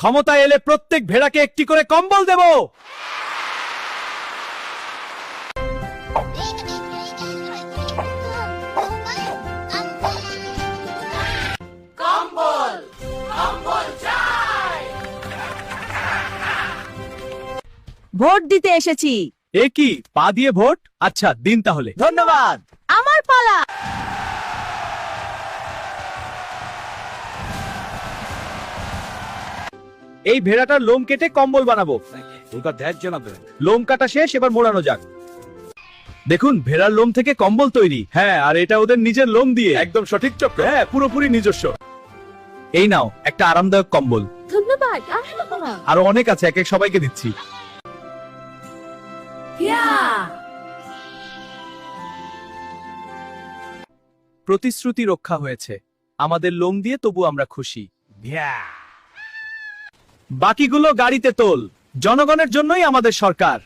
ক্ষমতায় এলে প্রত্যেক ভেড়াকে একটি করে কম্বল দেব। ভোট দিতে এসেছি। এ কি, পা দিয়ে ভোট? আচ্ছা দিন তাহলে। ধন্যবাদ। আমার পালা। এই ভেড়াটার লোম কেটে কম্বল বানাবো। লোম কাটা শেষ, এবার মোড়ানো যাক। দেখুন, ভেড়ার লোম থেকে কম্বল তৈরি। হ্যাঁ, আর এটা ওদের নিজের লোম দিয়ে। একদম সঠিক চক্র। হ্যাঁ, পুরোপুরি নিজস্ব। এই নাও একটা আরামদায়ক কম্বল। ধন্যবাদ। আরো অনেক আছে, এক এক সবাইকে দিচ্ছি। প্রতিশ্রুতি রক্ষা হয়েছে। আমাদের লোম দিয়ে তবু আমরা খুশি। বাকিগুলো গাড়িতে তোল। জনগণের জন্যই আমাদের সরকার।